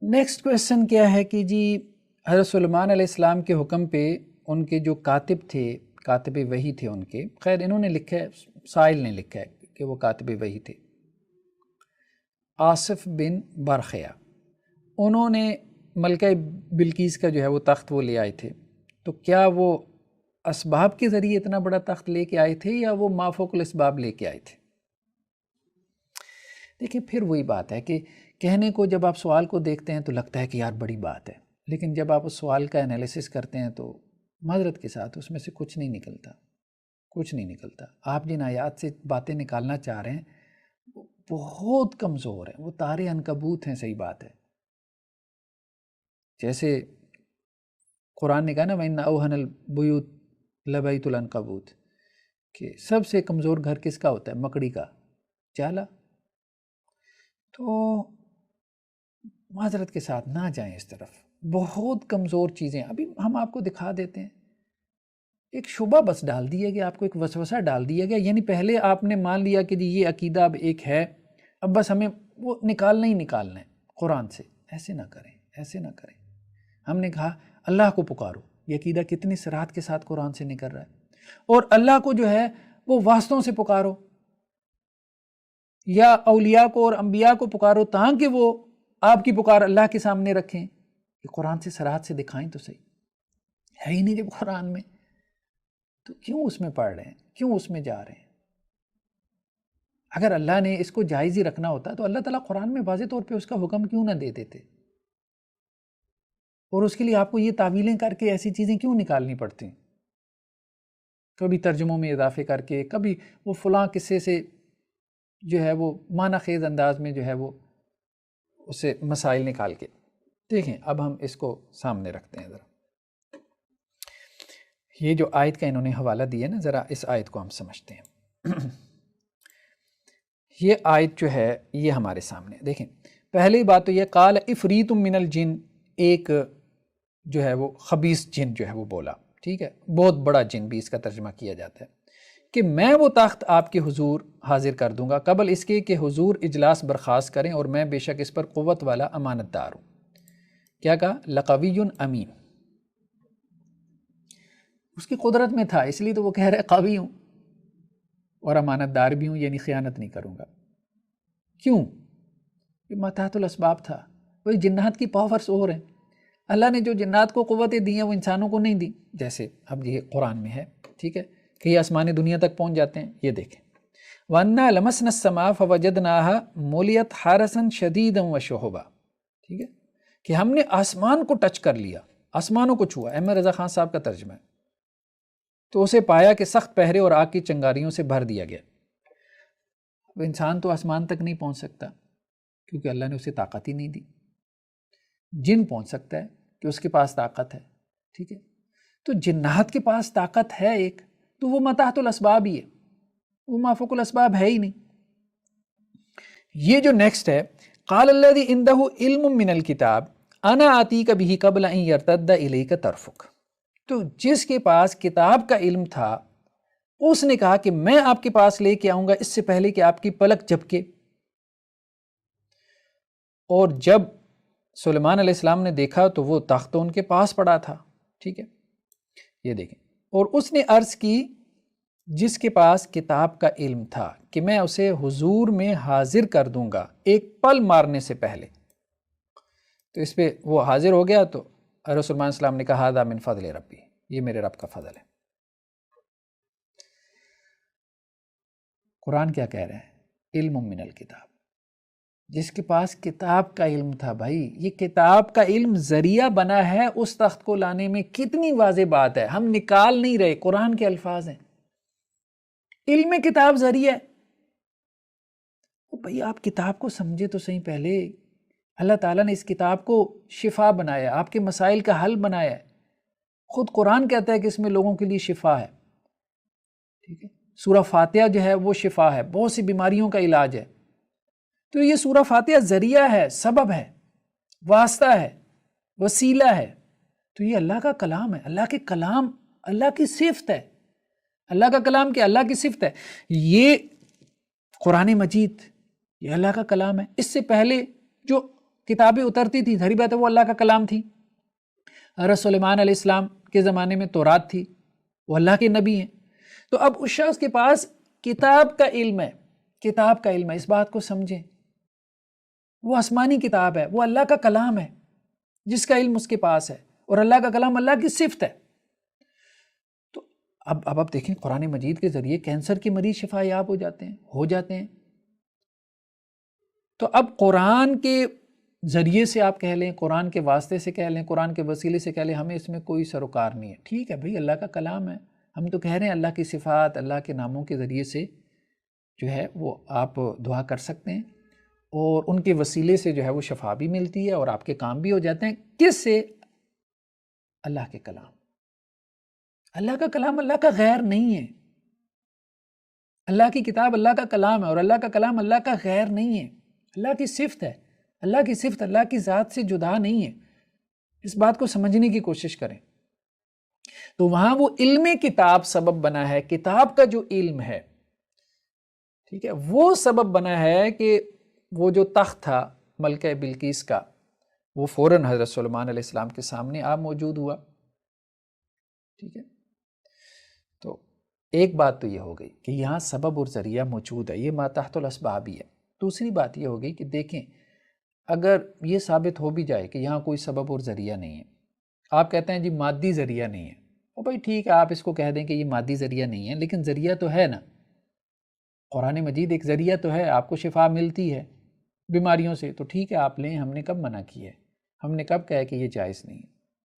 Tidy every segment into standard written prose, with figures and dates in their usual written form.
Next question کیا ہے کہ جی حضرت سلیمان علیہ السلام کے حکم پہ ان کے جو کاتب تھے، کاتب وحی تھے ان کے، خیر انہوں نے لکھا ہے، سائل نے لکھا ہے کہ وہ کاتب وحی تھے، آصف بن برخیا، انہوں نے ملکہ بلقیس کا جو ہے وہ تخت وہ لے آئے تھے، تو کیا وہ اسباب کے ذریعے اتنا بڑا تخت لے کے آئے تھے یا وہ ما فوق الاسباب لے کے آئے تھے؟ دیکھیں پھر وہی بات ہے کہ کہنے کو جب آپ سوال کو دیکھتے ہیں تو لگتا ہے کہ یار بڑی بات ہے، لیکن جب آپ اس سوال کا انالیسس کرتے ہیں تو معذرت کے ساتھ اس میں سے کچھ نہیں نکلتا، کچھ نہیں نکلتا۔ آپ جن آیات سے باتیں نکالنا چاہ رہے ہیں وہ بہت کمزور ہیں، وہ تارے عنکبوت ہیں، صحیح بات ہے۔ جیسے قرآن نے کہا نا وَإِنَّ أَوْهَنَ الْبُيُوتِ لَبَيْتُ الْعَنْكَبُوتِ، کہ سب سے کمزور گھر کس کا ہوتا ہے؟ مکڑی کا جالا۔ تو معذرت کے ساتھ نہ جائیں اس طرف، بہت کمزور چیزیں ابھی ہم آپ کو دکھا دیتے ہیں۔ ایک شبہ بس ڈال دیا گیا، آپ کو ایک وسوسہ ڈال دیا گیا، یعنی پہلے آپ نے مان لیا کہ جی یہ عقیدہ اب ایک ہے، اب بس ہمیں وہ نکالنا ہی نکالنا ہے قرآن سے۔ ایسے نہ کریں، ایسے نہ کریں۔ ہم نے کہا اللہ کو پکارو، یہ عقیدہ کتنی صراحت کے ساتھ قرآن سے نکل رہا ہے، اور اللہ کو جو ہے وہ واسطوں سے پکارو، یا اولیاء کو اور انبیاء کو پکارو تاکہ وہ آپ کی پکار اللہ کے سامنے رکھیں۔ یہ قرآن سے صراحت سے دکھائیں تو صحیح، ہے ہی نہیں جب قرآن میں، تو کیوں اس میں پڑھ رہے ہیں، کیوں اس میں جا رہے ہیں؟ اگر اللہ نے اس کو جائز ہی رکھنا ہوتا تو اللہ تعالیٰ قرآن میں واضح طور پہ اس کا حکم کیوں نہ دے دیتے، اور اس کے لیے آپ کو یہ تعویلیں کر کے ایسی چیزیں کیوں نکالنی پڑتی ہیں؟ کبھی ترجموں میں اضافے کر کے، کبھی وہ فلاں قصے سے جو ہے وہ معنی خیز انداز میں جو ہے وہ اسے مسائل نکال کے۔ دیکھیں اب ہم اس کو سامنے رکھتے ہیں، ذرا یہ جو آیت کا انہوں نے حوالہ دیا نا، ذرا اس آیت کو ہم سمجھتے ہیں۔ یہ آیت جو ہے یہ ہمارے سامنے دیکھیں، پہلی بات تو یہ قال افریت من الجن، ایک جو ہے وہ خبیث جن جو ہے وہ بولا، ٹھیک ہے، بہت بڑا جن بھی اس کا ترجمہ کیا جاتا ہے، کہ میں وہ تخت آپ کے حضور حاضر کر دوں گا قبل اس کے کہ حضور اجلاس برخاست کریں، اور میں بے شک اس پر قوت والا امانت دار ہوں۔ کیا کہا؟ لقوی امین، اس کی قدرت میں تھا، اس لیے تو وہ کہہ رہے قوی ہوں اور امانت دار بھی ہوں، یعنی خیانت نہیں کروں گا۔ کیوں؟ یہ متحت الاسباب تھا، وہی جنات کی پاورز اور ہیں، اللہ نے جو جنات کو قوتیں دی ہیں وہ انسانوں کو نہیں دی، جیسے اب یہ قرآن میں ہے، ٹھیک ہے، کہ یہ آسمان دنیا تک پہنچ جاتے ہیں۔ یہ دیکھیں وَأَنَّا لَمَسْنَا السَّمَاءَ فَوَجَدْنَاهَا مُلِيَتْ حَرَسًا شَدِيدًا وَشُهُبًا، ٹھیک ہے، کہ ہم نے آسمان کو ٹچ کر لیا، آسمانوں کو چھوا، احمد رضا خان صاحب کا ترجمہ ہے، تو اسے پایا کہ سخت پہرے اور آگ کی چنگاریوں سے بھر دیا گیا۔ اب انسان تو آسمان تک نہیں پہنچ سکتا کیونکہ اللہ نے اسے طاقت ہی نہیں دی، جن پہنچ سکتا ہے کہ اس کے پاس طاقت ہے، ٹھیک ہے، تو جنات کے پاس طاقت ہے ایک، تو وہ متحت الاسباب ہی ہے، وہ ما فوق الاسباب ہے ہی نہیں۔ یہ جو نیکسٹ ہے قال الذی عندہ علم من الکتاب انا آتیک بہ قبل ان یرتد الیک طرفک، تو جس کے پاس کتاب کا علم تھا اس نے کہا کہ میں آپ کے پاس لے کے آؤں گا اس سے پہلے کہ آپ کی پلک جھپکے۔ اور جب سلیمان علیہ السلام نے دیکھا تو وہ تخت ان کے پاس پڑا تھا، ٹھیک ہے، یہ دیکھیں، اور اس نے عرض کی جس کے پاس کتاب کا علم تھا کہ میں اسے حضور میں حاضر کر دوں گا ایک پل مارنے سے پہلے، تو اس پہ وہ حاضر ہو گیا، تو حضرت سلیمان علیہ السلام نے کہا ھذا من فضل ربی، یہ میرے رب کا فضل ہے۔ قرآن کیا کہہ رہے ہیں؟ علم من الکتاب، جس کے پاس کتاب کا علم تھا، بھائی یہ کتاب کا علم ذریعہ بنا ہے اس تخت کو لانے میں، کتنی واضح بات ہے، ہم نکال نہیں رہے، قرآن کے الفاظ ہیں، علم کتاب ذریعہ ہے۔ بھائی آپ کتاب کو سمجھے تو صحیح، پہلے اللہ تعالیٰ نے اس کتاب کو شفا بنایا، آپ کے مسائل کا حل بنایا ہے، خود قرآن کہتا ہے کہ اس میں لوگوں کے لیے شفا ہے، ٹھیک ہے، سورہ فاتحہ جو ہے وہ شفا ہے، بہت سی بیماریوں کا علاج ہے، تو یہ سورہ فاتحہ ذریعہ ہے، سبب ہے، واسطہ ہے، وسیلہ ہے، تو یہ اللہ کا کلام ہے، اللہ کے کلام اللہ کی صفت ہے، اللہ کا کلام کہ اللہ کی صفت ہے، یہ قرآن مجید یہ اللہ کا کلام ہے۔ اس سے پہلے جو کتابیں اترتی تھی، ظاہر بات ہے وہ اللہ کا کلام تھی. حضرت سلیمان علیہ السلام کے زمانے میں تورات تھی، وہ اللہ کے نبی ہیں. تو اب اس شخص کے پاس کتاب کا علم ہے، کتاب کا علم ہے، اس بات کو سمجھیں. وہ آسمانی کتاب ہے، وہ اللہ کا کلام ہے جس کا علم اس کے پاس ہے، اور اللہ کا کلام اللہ کی صفت ہے. تو اب آپ دیکھیں قرآن مجید کے ذریعے کینسر کے مریض شفا یاب ہو جاتے ہیں. تو اب قرآن کے ذریعے سے آپ کہہ لیں، قرآن کے واسطے سے کہہ لیں، قرآن کے وسیلے سے کہہ لیں، ہمیں اس میں کوئی سروکار نہیں ہے. ٹھیک ہے بھئی، اللہ کا کلام ہے، ہم تو کہہ رہے ہیں اللہ کی صفات، اللہ کے ناموں کے ذریعے سے جو ہے وہ آپ دعا کر سکتے ہیں، اور ان کے وسیلے سے جو ہے وہ شفا بھی ملتی ہے اور آپ کے کام بھی ہو جاتے ہیں. کس سے؟ اللہ کے کلام. اللہ کا کلام اللہ کا غیر نہیں ہے. اللہ کی کتاب اللہ کا کلام ہے، اور اللہ کا کلام اللہ کا غیر نہیں ہے. اللہ کی صفت ہے، اللہ کی صفت اللہ کی ذات سے جدا نہیں ہے. اس بات کو سمجھنے کی کوشش کریں. تو وہاں وہ علم کتاب سبب بنا ہے، کتاب کا جو علم ہے، ٹھیک ہے، وہ سبب بنا ہے کہ وہ جو تخت تھا ملکہ بلقیس کا، وہ فوراً حضرت سلیمان علیہ السلام کے سامنے موجود ہوا. ٹھیک ہے. تو ایک بات تو یہ ہو گئی کہ یہاں سبب اور ذریعہ موجود ہے، یہ ما تحت الاسباب ہی ہے. دوسری بات یہ ہوگی کہ دیکھیں، اگر یہ ثابت ہو بھی جائے کہ یہاں کوئی سبب اور ذریعہ نہیں ہے، آپ کہتے ہیں جی مادی ذریعہ نہیں ہے، اور بھائی ٹھیک ہے آپ اس کو کہہ دیں کہ یہ مادی ذریعہ نہیں ہے، لیکن ذریعہ تو ہے نا. قرآن مجید ایک ذریعہ تو ہے، آپ کو شفا ملتی ہے بیماریوں سے، تو ٹھیک ہے آپ لیں. ہم نے کب منع کیا ہے؟ ہم نے کب کہا کہ یہ جائز نہیں ہے؟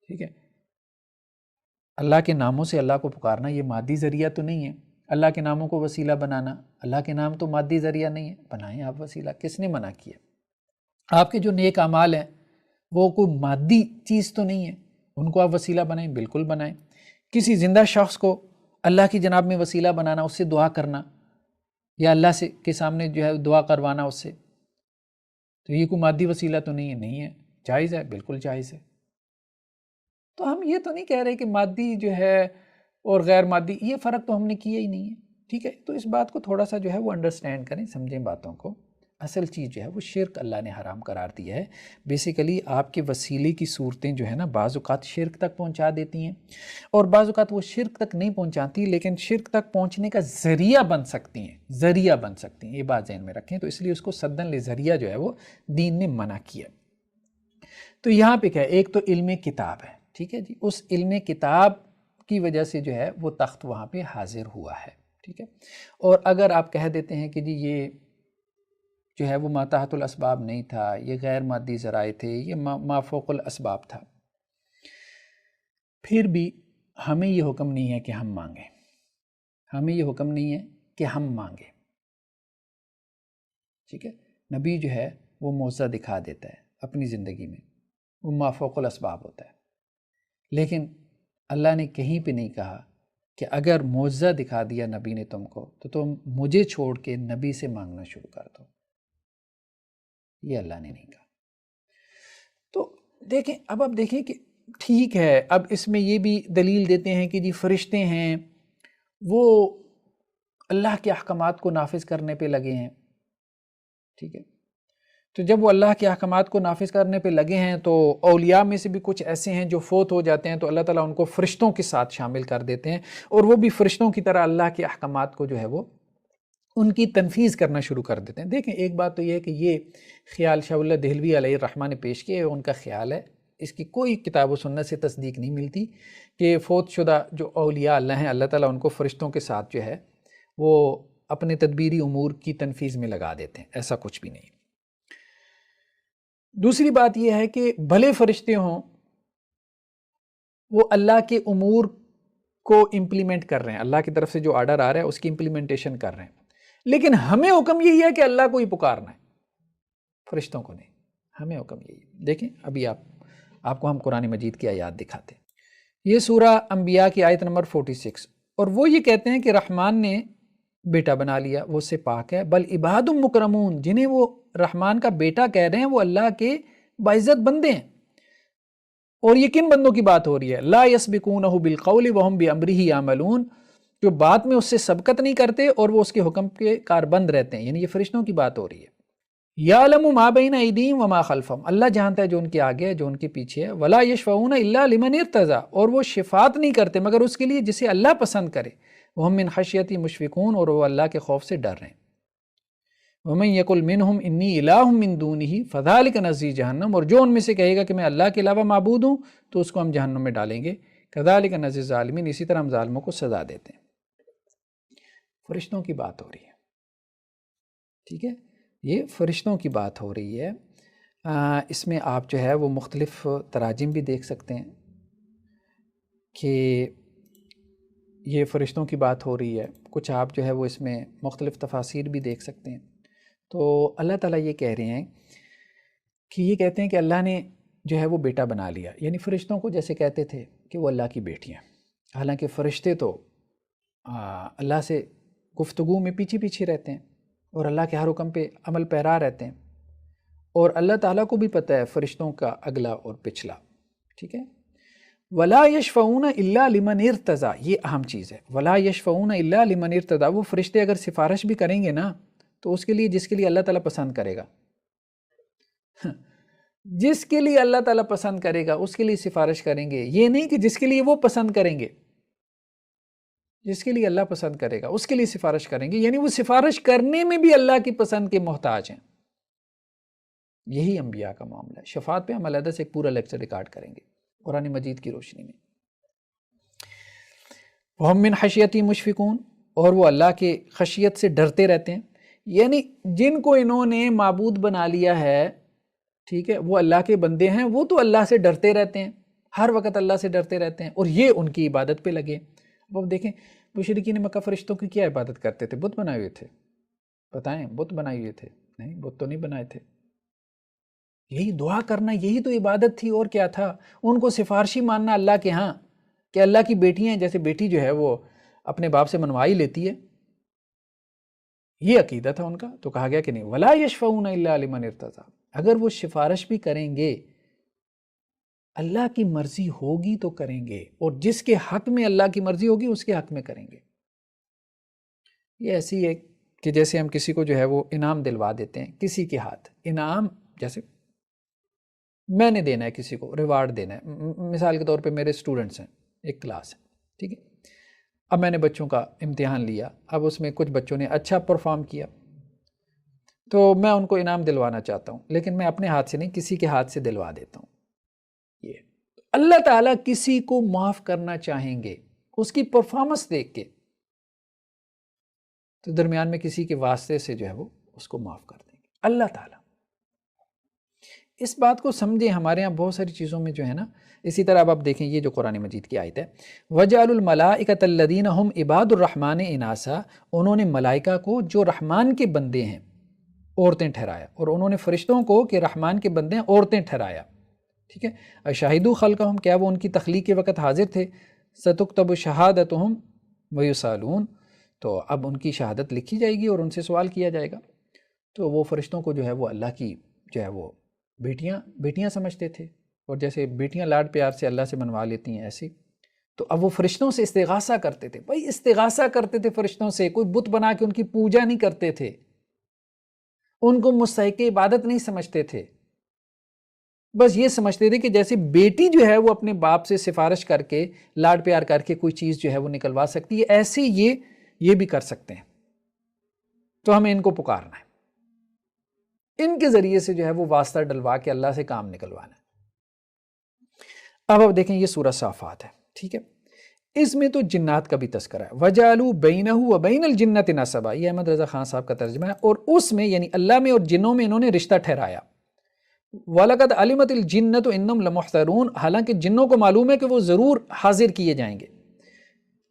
ٹھیک ہے. اللہ کے ناموں سے اللہ کو پکارنا یہ مادی ذریعہ تو نہیں ہے. اللہ کے ناموں کو وسیلہ بنانا، اللہ کے نام تو مادی ذریعہ نہیں ہے، بنائیں آپ وسیلہ. کس نے منع کیا؟ آپ کے جو نیک اعمال ہیں وہ کوئی مادی چیز تو نہیں ہے، ان کو آپ وسیلہ بنائیں، بالکل بنائیں. کسی زندہ شخص کو اللہ کی جناب میں وسیلہ بنانا، اس سے دعا کرنا، یا اللہ سے کے سامنے جو ہے دعا کروانا اس سے، تو یہ کوئی مادی وسیلہ تو نہیں ہے؟ نہیں ہے، جائز ہے، بالکل جائز ہے. تو ہم یہ تو نہیں کہہ رہے کہ مادی جو ہے اور غیر مادی، یہ فرق تو ہم نے کیا ہی نہیں ہے. ٹھیک ہے. تو اس بات کو تھوڑا سا جو ہے وہ انڈرسٹینڈ کریں، سمجھیں باتوں کو. اصل چیز جو ہے وہ شرک اللہ نے حرام قرار دیا ہے. بیسیکلی آپ کے وسیلے کی صورتیں جو ہے نا بعض اوقات شرک تک پہنچا دیتی ہیں، اور بعض اوقات وہ شرک تک نہیں پہنچاتی لیکن شرک تک پہنچنے کا ذریعہ بن سکتی ہیں، ذریعہ بن سکتی ہیں. یہ بات ذہن میں رکھیں. تو اس لیے اس کو سدن لے ذریعہ جو ہے وہ دین نے منع کیا. تو یہاں پہ کیا ہے؟ ایک تو علم کتاب ہے. ٹھیک ہے جی. اس علم کتاب کی وجہ سے جو ہے وہ تخت وہاں پہ حاضر ہوا ہے. ٹھیک ہے. اور اگر آپ کہہ دیتے ہیں کہ جی یہ جو ہے وہ ما تحت الاسباب نہیں تھا، یہ غیر مادی ذرائع تھے، یہ ما فوق الاسباب تھا، پھر بھی ہمیں یہ حکم نہیں ہے کہ ہم مانگیں. ہمیں یہ حکم نہیں ہے کہ ہم مانگیں. ٹھیک ہے. نبی جو ہے وہ معجزہ دکھا دیتا ہے اپنی زندگی میں، وہ ما فوق الاسباب ہوتا ہے. لیکن اللہ نے کہیں پہ نہیں کہا کہ اگر معجزہ دکھا دیا نبی نے تم کو تو تم مجھے چھوڑ کے نبی سے مانگنا شروع کر دو. یہ اللہ نے نہیں کہا. تو دیکھیں، اب آپ دیکھیں کہ ٹھیک ہے، اب اس میں یہ بھی دلیل دیتے ہیں کہ جی فرشتے ہیں وہ اللہ کے احکامات کو نافذ کرنے پہ لگے ہیں. ٹھیک ہے. تو جب وہ اللہ کے احکامات کو نافذ کرنے پہ لگے ہیں تو اولیاء میں سے بھی کچھ ایسے ہیں جو فوت ہو جاتے ہیں تو اللہ تعالیٰ ان کو فرشتوں کے ساتھ شامل کر دیتے ہیں، اور وہ بھی فرشتوں کی طرح اللہ کے احکامات کو جو ہے وہ ان کی تنفیذ کرنا شروع کر دیتے ہیں. دیکھیں ایک بات تو یہ ہے کہ یہ خیال شاہ اللہ دہلوی علیہ الرحمہ نے پیش کیا ہے، ان کا خیال ہے، اس کی کوئی کتاب و سنت سے تصدیق نہیں ملتی کہ فوت شدہ جو اولیاء اللہ ہیں اللہ تعالیٰ ان کو فرشتوں کے ساتھ جو ہے وہ اپنے تدبیری امور کی تنفیذ میں لگا دیتے ہیں. ایسا کچھ بھی نہیں. دوسری بات یہ ہے کہ بھلے فرشتے ہوں وہ اللہ کے امور کو امپلیمنٹ کر رہے ہیں، اللہ کی طرف سے جو آرڈر آ رہا ہے اس کی امپلیمنٹیشن کر رہے ہیں، لیکن ہمیں حکم یہی ہے کہ اللہ کو ہی پکارنا ہے، فرشتوں کو نہیں. ہمیں حکم یہی ہے. دیکھیں ابھی آپ کو ہم قرآن مجید کی آیات دکھاتے ہیں. یہ سورہ انبیاء کی آیت نمبر 46، اور وہ یہ کہتے ہیں کہ رحمان نے بیٹا بنا لیا، وہ اس سے پاک ہے. بل عباد مکرمون، جنہیں وہ رحمان کا بیٹا کہہ رہے ہیں وہ اللہ کے باعزت بندے ہیں. اور یہ کن بندوں کی بات ہو رہی ہے؟ لا یسبقونہ بالقول وہم بامرہ یعملون، جو بات میں اس سے سبقت نہیں کرتے اور وہ اس کے حکم کے کاربند رہتے ہیں. یعنی یہ فرشتوں کی بات ہو رہی ہے. یعلم ما بین ایدیہم وما خلفہم، اللہ جانتا ہے جو ان کے آگے ہے جو ان کے پیچھے ہے، ولا یشفعون الا لمن ارتضی، اور وہ شفاعت نہیں کرتے مگر اس کے لیے جسے اللہ پسند کرے، وہم من خشیتی مشفقون، اور وہ اللہ کے خوف سے ڈر رہے ہیں، ومن یقل منہم انی الہ من دونہ فذلک نجزی جہنم، اور جو ان میں سے کہے گا کہ میں اللہ کے علاوہ معبود ہوں تو اس کو ہم جہنم میں ڈالیں گے، کذالک نجزی الظالمین، اسی طرح ہم ظالموں کو سزا دیتے ہیں۔ فرشتوں کی بات ہو رہی ہے، ٹھیک ہے، یہ فرشتوں کی بات ہو رہی ہے۔ اس میں آپ جو ہے وہ مختلف تراجم بھی دیکھ سکتے ہیں کہ یہ فرشتوں کی بات ہو رہی ہے، کچھ آپ جو ہے وہ اس میں مختلف تفاسیر بھی دیکھ سکتے ہیں۔ تو اللہ تعالیٰ یہ کہہ رہے ہیں کہ یہ کہتے ہیں کہ اللہ نے جو ہے وہ بیٹا بنا لیا، یعنی فرشتوں کو جیسے کہتے تھے کہ وہ اللہ کی بیٹیاں، حالانکہ فرشتے تو اللہ سے گفتگو میں پیچھے پیچھے رہتے ہیں اور اللہ کے ہر حکم پہ عمل پیرا رہتے ہیں، اور اللہ تعالیٰ کو بھی پتہ ہے فرشتوں کا اگلا اور پچھلا، ٹھیک ہے۔ ولا یشفعون الا لمن ارتضی، یہ اہم چیز ہے، ولا یشفعون الا لمن ارتضی، وہ فرشتے اگر سفارش بھی کریں گے نا تو اس کے لیے جس کے لیے اللہ تعالیٰ پسند کرے گا، جس کے لیے اللہ تعالیٰ پسند کرے گا اس کے لیے سفارش کریں گے، یہ نہیں کہ جس کے لیے وہ پسند کریں گے، جس کے لیے اللہ پسند کرے گا اس کے لیے سفارش کریں گے، یعنی وہ سفارش کرنے میں بھی اللہ کی پسند کے محتاج ہیں۔ یہی انبیاء کا معاملہ ہے۔ شفاعت پہ ہم علیحدہ سے ایک پورا لیکچر ریکارڈ کریں گے قرآن مجید کی روشنی میں۔ وَهُم مِّن خَشْيَتِهِ مُشْفِقُونَ، اور وہ اللہ کے خشیت سے ڈرتے رہتے ہیں، یعنی جن کو انہوں نے معبود بنا لیا ہے، ٹھیک ہے، وہ اللہ کے بندے ہیں، وہ تو اللہ سے ڈرتے رہتے ہیں، ہر وقت اللہ سے ڈرتے رہتے ہیں، اور یہ ان کی عبادت پہ لگے۔ اب آپ دیکھیں مشرکین مکہ فرشتوں کی کیا عبادت کرتے تھے؟ بت بنائے ہوئے تھے، بتائیں بت بنائے ہوئے تھے؟ نہیں، بت تو نہیں بنائے تھے، یہی دعا کرنا، یہی تو عبادت تھی، اور کیا تھا؟ ان کو سفارشی ماننا اللہ کے ہاں، کہ اللہ کی بیٹیاں ہیں، جیسے بیٹی جو ہے وہ اپنے باپ سے منوا ہی لیتی ہے، یہ عقیدہ تھا ان کا۔ تو کہا گیا کہ نہیں، ولا یشفعون الا لمن ارتضی، اگر وہ سفارش بھی کریں گے اللہ کی مرضی ہوگی تو کریں گے، اور جس کے حق میں اللہ کی مرضی ہوگی اس کے حق میں کریں گے۔ یہ ایسی ہے کہ جیسے ہم کسی کو جو ہے وہ انعام دلوا دیتے ہیں، کسی کے ہاتھ انعام، جیسے میں نے دینا ہے کسی کو، ریوارڈ دینا ہے، مثال کے طور پہ میرے اسٹوڈنٹس ہیں، ایک کلاس ہے، ٹھیک ہے، اب میں نے بچوں کا امتحان لیا، اب اس میں کچھ بچوں نے اچھا پرفارم کیا تو میں ان کو انعام دلوانا چاہتا ہوں، لیکن میں اپنے ہاتھ سے نہیں، کسی کے ہاتھ سے دلوا دیتا ہوں۔ یہ اللہ تعالیٰ کسی کو معاف کرنا چاہیں گے اس کی پرفارمنس دیکھ کے، تو درمیان میں کسی کے واسطے سے جو ہے وہ اس کو معاف کر دیں گے اللہ تعالیٰ۔ اس بات کو سمجھیں، ہمارے ہاں بہت ساری چیزوں میں جو ہے نا، اسی طرح اب آپ دیکھیں یہ جو قرآن مجید کی آیت ہے، وَجَعَلُوا الْمَلَائِكَةَ الَّذِينَ هُمْ عِبَادُ الرَّحْمَنِ إِنَاثًا، انہوں نے ملائکہ کو جو رحمان کے بندے ہیں عورتیں ٹھہرایا، اور انہوں نے فرشتوں کو کہ رحمان کے بندے ہیں عورتیں ٹھہرایا، ٹھیک ہے۔ اَشَهِدُوا خَلْقَهُمْ، کیا وہ ان کی تخلیق کے وقت حاضر تھے؟ سَتُكْتَبُ شَهَادَتُهُمْ وَيُسْأَلُونَ، تو اب ان کی شہادت لکھی جائے گی اور ان سے سوال کیا جائے گا۔ تو وہ فرشتوں کو جو ہے وہ اللہ کی جو ہے وہ بیٹیاں سمجھتے تھے، اور جیسے بیٹیاں لاڈ پیار سے اللہ سے منوا لیتی ہیں ایسے، تو اب وہ فرشتوں سے استغاثہ کرتے تھے، بھائی استغاثہ کرتے تھے فرشتوں سے، کوئی بت بنا کے ان کی پوجا نہیں کرتے تھے، ان کو مستحق عبادت نہیں سمجھتے تھے، بس یہ سمجھتے تھے کہ جیسے بیٹی جو ہے وہ اپنے باپ سے سفارش کر کے لاڈ پیار کر کے کوئی چیز جو ہے وہ نکلوا سکتی ہے، ایسے یہ بھی کر سکتے ہیں، تو ہمیں ان کو پکارنا ہے، ان کے ذریعے سے جو ہے وہ واسطہ ڈلوا کے اللہ سے کام نکلوانا ہے۔ اب دیکھیں یہ سورہ صافات ہے، ٹھیک ہے، اس میں تو جنات کا بھی تذکرہ ہے، وَجَعَلُوا بَيْنَهُ وَبَيْنَ الْجِنَّةِ نَسَبًا، یہ احمد رضا خان صاحب کا ترجمہ ہے، اور اس میں یعنی اللہ میں اور جنوں میں انہوں نے رشتہ ٹھہرایا۔ وَلَقَدْ عَلِمَتِ الْجِنَّةُ إِنَّهُمْ لَمُحْضَرُونَ، حالانکہ جنوں کو معلوم ہے کہ وہ ضرور حاضر کیے جائیں گے،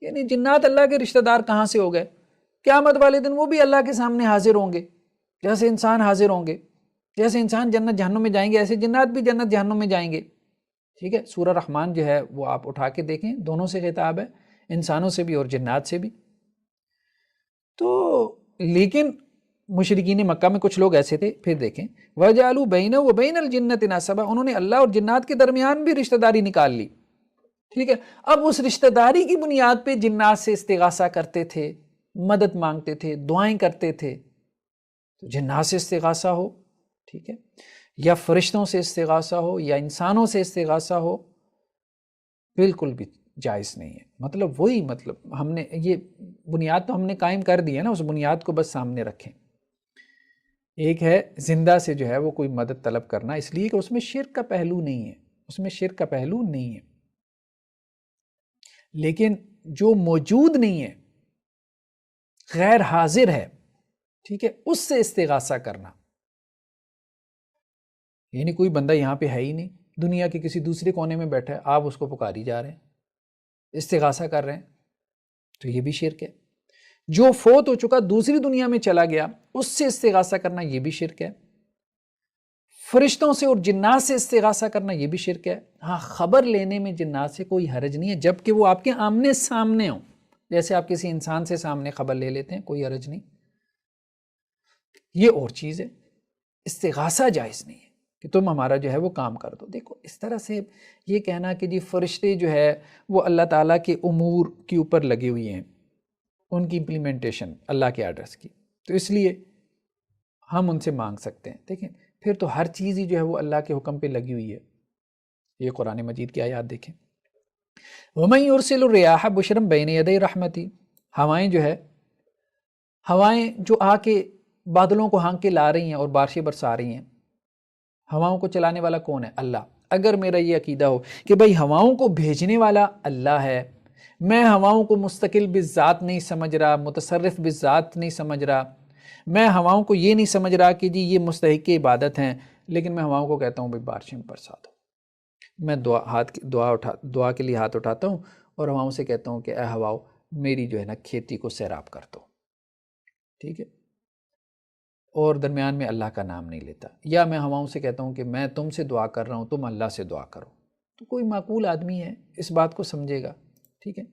یعنی جنات اللہ کے رشتہ دار کہاں سے ہو گئے؟ قیامت والے دن وہ بھی اللہ کے سامنے حاضر ہوں گے، جیسے انسان حاضر ہوں گے، جیسے انسان جنت جہنم میں جائیں گے ایسے جنات بھی جنت جہنم میں جائیں گے، ٹھیک ہے۔ سورہ رحمان جو ہے وہ آپ اٹھا کے دیکھیں، دونوں سے خطاب ہے، انسانوں سے بھی اور جنات سے بھی۔ تو لیکن مشرکین مکہ میں کچھ لوگ ایسے تھے، پھر دیکھیں وَجَعَلُوا بَيْنَهُ وَبَيْنَ الْجِنَّةِ نَسَبًا، انہوں نے اللہ اور جنات کے درمیان بھی رشتہ داری نکال لی، ٹھیک ہے۔ اب اس رشتہ داری کی بنیاد پہ جنات سے استغاثہ کرتے تھے، مدد مانگتے تھے، دعائیں کرتے تھے، تو جنات سے استغاثہ ہو ٹھیک ہے، یا فرشتوں سے استغاثہ ہو یا انسانوں سے استغاثہ ہو، بالکل بھی جائز نہیں ہے۔ مطلب وہی، مطلب ہم نے یہ بنیاد تو ہم نے قائم کر دی ہے نا، اس بنیاد کو بس سامنے رکھیں۔ ایک ہے زندہ سے جو ہے وہ کوئی مدد طلب کرنا، اس لیے کہ اس میں شرک کا پہلو نہیں ہے، اس میں شرک کا پہلو نہیں ہے۔ لیکن جو موجود نہیں ہے، غیر حاضر ہے، ٹھیک ہے، اس سے استغاثہ کرنا، یعنی کوئی بندہ یہاں پہ ہے ہی نہیں، دنیا کے کسی دوسرے کونے میں بیٹھا ہے، آپ اس کو پکاری جا رہے ہیں، استغاثہ کر رہے ہیں، تو یہ بھی شرک ہے۔ جو فوت ہو چکا دوسری دنیا میں چلا گیا، اس سے استغاثہ کرنا، یہ بھی شرک ہے۔ فرشتوں سے اور جنات سے استغاثہ کرنا، یہ بھی شرک ہے۔ ہاں، خبر لینے میں جنات سے کوئی حرج نہیں ہے، جبکہ وہ آپ کے آمنے سامنے ہوں، جیسے آپ کسی انسان سے سامنے خبر لے لیتے ہیں، کوئی حرج نہیں، یہ اور چیز ہے۔ استغاثہ جائز نہیں ہے کہ تم ہمارا جو ہے وہ کام کر دو۔ دیکھو اس طرح سے یہ کہنا کہ جی فرشتے جو ہے وہ اللہ تعالیٰ کے امور کے اوپر لگے ہوئے ہیں، ان کی امپلیمنٹیشن اللہ کے آرڈرز کی، تو اس لیے ہم ان سے مانگ سکتے ہیں۔ دیکھیں پھر تو ہر چیز ہی جو ہے وہ اللہ کے حکم پہ لگی ہوئی ہے۔ یہ قرآن مجید کی آیات دیکھیں، وَمَن يُرْسِلُ الرِّيَاحَ بُشْرًا بَيْنَ يَدَيْ رَحْمَتِهِ، ہوائیں جو ہے، ہوائیں جو آ کے بادلوں کو ہانک کے لا رہی ہیں اور بارشیں برسا رہی ہیں، ہواؤں کو چلانے والا کون ہے؟ اللہ۔ اگر میرا یہ عقیدہ ہو کہ بھئی ہواؤں کو بھیجنے والا اللہ ہے، میں ہواؤں کو مستقل بالذات نہیں سمجھ رہا، متصرف بالذات نہیں سمجھ رہا، میں ہواؤں کو یہ نہیں سمجھ رہا کہ جی یہ مستحق عبادت ہیں، لیکن میں ہواؤں کو کہتا ہوں بھئی بارشیں برسا دو، میں دعا کے لیے ہاتھ اٹھاتا ہوں اور ہواؤں سے کہتا ہوں کہ اے ہواؤ میری جو ہے نا کھیتی کو سیراب کر دو، ٹھیک ہے، اور درمیان میں اللہ کا نام نہیں لیتا۔ یا میں ہواؤں سے کہتا ہوں کہ میں تم سے دعا کر رہا ہوں، تم اللہ سے دعا کرو، تو کوئی معقول آدمی ہے اس بات کو سمجھے گا، ٹھیک ہے۔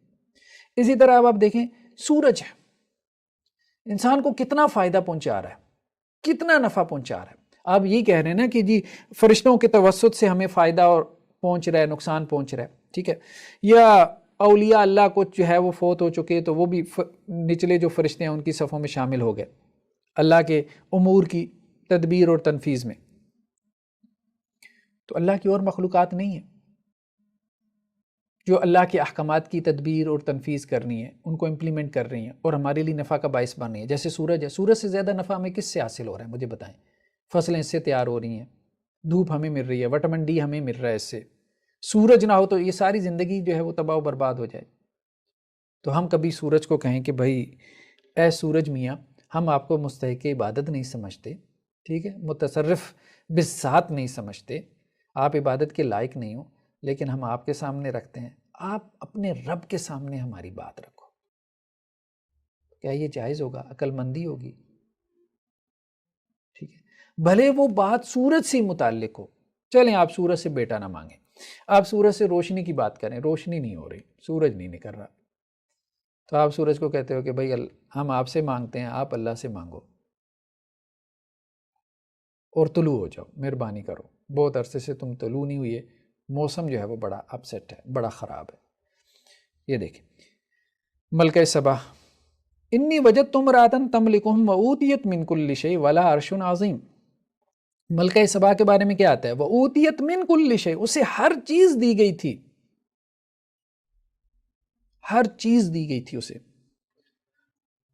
اسی طرح اب آپ دیکھیں سورج ہے، انسان کو کتنا فائدہ پہنچا رہا ہے، کتنا نفع پہنچا رہا ہے۔ آپ یہ کہہ رہے ہیں نا کہ جی فرشتوں کے توسط سے ہمیں فائدہ اور پہنچ رہا ہے، نقصان پہنچ رہا ہے، ٹھیک ہے، یا اولیاء اللہ کو جو ہے وہ فوت ہو چکے تو وہ بھی نچلے جو فرشتے ہیں ان کی صفوں میں شامل ہو گئے اللہ کے امور کی تدبیر اور تنفیذ میں۔ تو اللہ کی اور مخلوقات نہیں ہیں جو اللہ کے احکامات کی تدبیر اور تنفیذ کرنی ہے، ان کو امپلیمنٹ کر رہی ہیں اور ہمارے لیے نفع کا باعث بن رہی ہیں۔ جیسے سورج ہے، سورج سے زیادہ نفع ہمیں کس سے حاصل ہو رہا ہے؟ مجھے بتائیں۔ فصلیں اس سے تیار ہو رہی ہیں، دھوپ ہمیں مل رہی ہے، وٹامن ڈی ہمیں مل رہا ہے اس سے۔ سورج نہ ہو تو یہ ساری زندگی جو ہے وہ تباہ و برباد ہو جائے۔ تو ہم کبھی سورج کو کہیں کہ بھائی اے سورج میاں، ہم آپ کو مستحق عبادت نہیں سمجھتے، ٹھیک ہے، متصرف بالذات نہیں سمجھتے، آپ عبادت کے لائق نہیں ہو، لیکن ہم آپ کے سامنے رکھتے ہیں، آپ اپنے رب کے سامنے ہماری بات رکھو۔ کیا یہ جائز ہوگا؟ عقل مندی ہوگی؟ ٹھیک ہے، بھلے وہ بات سورج سے متعلق ہو، چلیں آپ سورج سے بیٹا نہ مانگیں، آپ سورج سے روشنی کی بات کریں، روشنی نہیں ہو رہی، سورج نہیں نکل رہا، تو آپ سورج کو کہتے ہو کہ بھائی ہم آپ سے مانگتے ہیں، آپ اللہ سے مانگو اور طلوع ہو جاؤ، مہربانی کرو، بہت عرصے سے تم طلوع نہیں ہوئے، موسم جو ہے وہ بڑا اپسیٹ ہے، بڑا خراب ہے۔ یہ دیکھیں ملکہ سبا، انی وجدت امرأۃ تملکہم وأوتیت من کل شیء ولہا عرش عظیم۔ ملکہ سبا کے بارے میں کیا آتا ہے؟ وأوتیت من کل شیء، اسے ہر چیز دی گئی تھی، ہر چیز دی گئی تھی اسے۔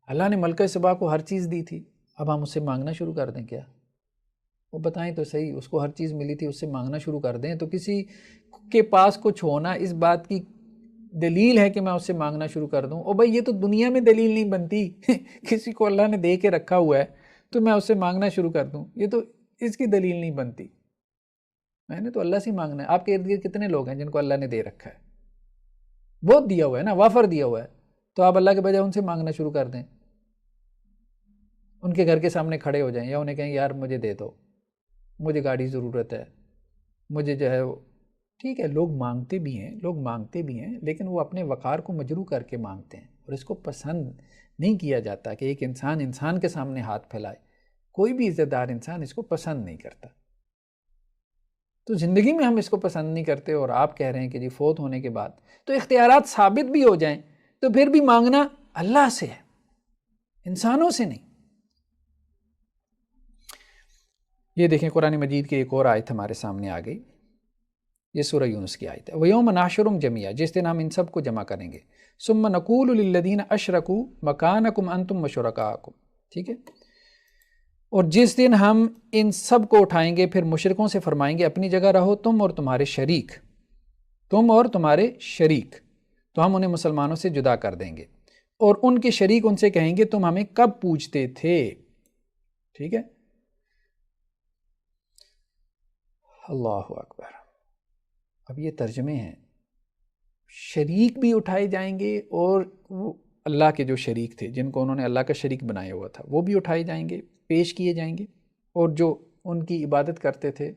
اللہ نے ملکہ سبا کو ہر چیز دی تھی، اب ہم اس سے مانگنا شروع کر دیں کیا؟ وہ بتائیں تو صحیح، اس کو ہر چیز ملی تھی، اس سے مانگنا شروع کر دیں تو کسی کے پاس کچھ ہونا اس بات کی دلیل ہے کہ میں اس سے مانگنا شروع کر دوں؟ اور بھائی یہ تو دنیا میں دلیل نہیں بنتی کسی کو اللہ نے دے کے رکھا ہوا ہے تو میں اس سے مانگنا شروع کر دوں، یہ تو اس کی دلیل نہیں بنتی۔ میں نے تو اللہ سے مانگنا ہے۔ آپ کے ارد گرد کتنے لوگ ہیں جن کو اللہ نے دے رکھا ہے؟ بہت دیا ہوا ہے نا، وافر دیا ہوا ہے، تو آپ اللہ کے بجائے ان سے مانگنا شروع کر دیں، ان کے گھر کے سامنے کھڑے ہو جائیں یا انہیں کہیں یار مجھے دے دو، مجھے گاڑی ضرورت ہے، مجھے جو ہے وہ، ٹھیک ہے، لوگ مانگتے بھی ہیں، لوگ مانگتے بھی ہیں، لیکن وہ اپنے وقار کو مجروح کر کے مانگتے ہیں، اور اس کو پسند نہیں کیا جاتا کہ ایک انسان کے سامنے ہاتھ پھیلائے۔ کوئی بھی عزت دار انسان اس کو پسند نہیں کرتا۔ تو زندگی میں ہم اس کو پسند نہیں کرتے، اور آپ کہہ رہے ہیں کہ جی فوت ہونے کے بعد تو اختیارات ثابت بھی ہو جائیں تو پھر بھی مانگنا اللہ سے ہے، انسانوں سے نہیں۔ یہ دیکھیں قرآن مجید کی ایک اور آیت ہمارے سامنے آ گئی، یہ سورہ یونس کی آیت ہے، وَيَوْمَ نَحْشُرُهُمْ جَمِيعًا، جس دن ہم ان سب کو جمع کریں گے، ثُمَّ نَقُولُ لِلَّذِينَ أَشْرَكُوا مَكَانَكُمْ أَنْتُمْ وَشُرَكَاؤُكُمْ، ٹھیک ہے، اور جس دن ہم ان سب کو اٹھائیں گے پھر مشرکوں سے فرمائیں گے اپنی جگہ رہو تم اور تمہارے شریک، تم اور تمہارے شریک، تو ہم انہیں مسلمانوں سے جدا کر دیں گے، اور ان کے شریک ان سے کہیں گے تم ہمیں کب پوجتے تھے، ٹھیک ہے، اللہ اکبر۔ اب یہ ترجمے ہیں، شریک بھی اٹھائے جائیں گے اور وہ اللہ کے جو شریک تھے جن کو انہوں نے اللہ کا شریک بنایا ہوا تھا وہ بھی اٹھائے جائیں گے، پیش کیے جائیں گے، اور جو ان کی عبادت کرتے تھے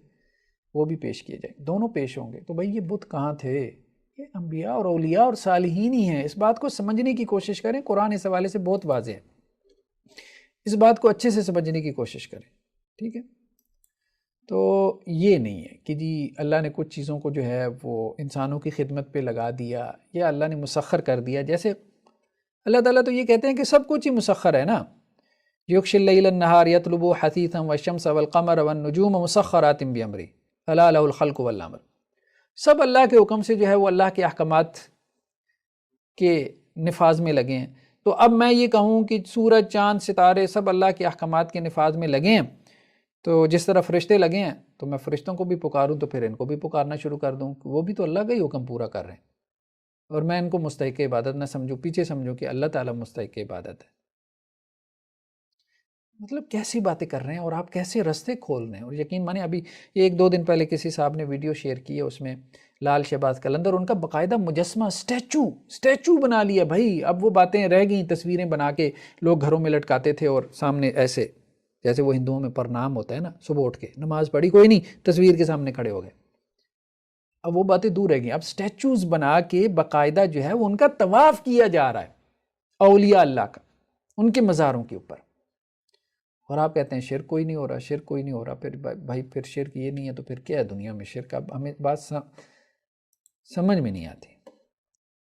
وہ بھی پیش کیے جائیں گے، دونوں پیش ہوں گے۔ تو بھائی یہ بت کہاں تھے؟ یہ انبیاء اور اولیاء اور صالحین ہی ہیں، اس بات کو سمجھنے کی کوشش کریں، قرآن اس حوالے سے بہت واضح ہے، اس بات کو اچھے سے سمجھنے کی کوشش کریں، ٹھیک ہے۔ تو یہ نہیں ہے کہ جی اللہ نے کچھ چیزوں کو جو ہے وہ انسانوں کی خدمت پہ لگا دیا یا اللہ نے مسخر کر دیا، جیسے اللہ تعالیٰ تو یہ کہتے ہیں کہ سب کچھ ہی مسخر ہے نا، یغشی اللیل النہار یطلبہ حثیثا والشمس والقمر والنجوم مسخرات بامرہ الا لہ الخلق والامر، سب اللہ کے حکم سے جو ہے وہ اللہ کے احکامات کے نفاذ میں لگے ہیں۔ تو اب میں یہ کہوں کہ سورج چاند ستارے سب اللہ کے احکامات کے نفاذ میں لگے ہیں، تو جس طرح فرشتے لگے ہیں تو میں فرشتوں کو بھی پکاروں تو پھر ان کو بھی پکارنا شروع کر دوں، وہ بھی تو اللہ کا ہی حکم پورا کر رہے ہیں، اور میں ان کو مستحق عبادت نہ سمجھوں، پیچھے سمجھوں کہ اللہ تعالیٰ مستحق عبادت ہے۔ مطلب کیسی باتیں کر رہے ہیں اور آپ کیسے رستے کھول رہے ہیں؟ اور یقین مانیں ابھی یہ 1-2 دن پہلے کسی صاحب نے ویڈیو شیئر کی ہے، اس میں لال شہباز قلندر ان کا باقاعدہ مجسمہ اسٹیچو بنا لیا بھائی، اب وہ باتیں رہ گئیں، تصویریں بنا کے لوگ گھروں میں لٹکاتے تھے اور سامنے ایسے جیسے وہ ہندوؤں میں پرنام ہوتا ہے نا، صبح اٹھ کے نماز پڑھی کوئی نہیں، تصویر کے سامنے کھڑے ہو گئے، اب وہ باتیں دور رہ گئیں، اب اسٹیچوز بنا کے باقاعدہ جو ہے وہ ان کا طواف کیا جا رہا ہے اولیاء اللہ کا، ان کے مزاروں کے اوپر، اور آپ کہتے ہیں شرک کوئی نہیں ہو رہا، شرک کوئی نہیں ہو رہا۔ پھر بھائی پھر شرک یہ نہیں ہے تو پھر کیا ہے دنیا میں شرک؟ اب ہمیں بات سمجھ میں نہیں آتی۔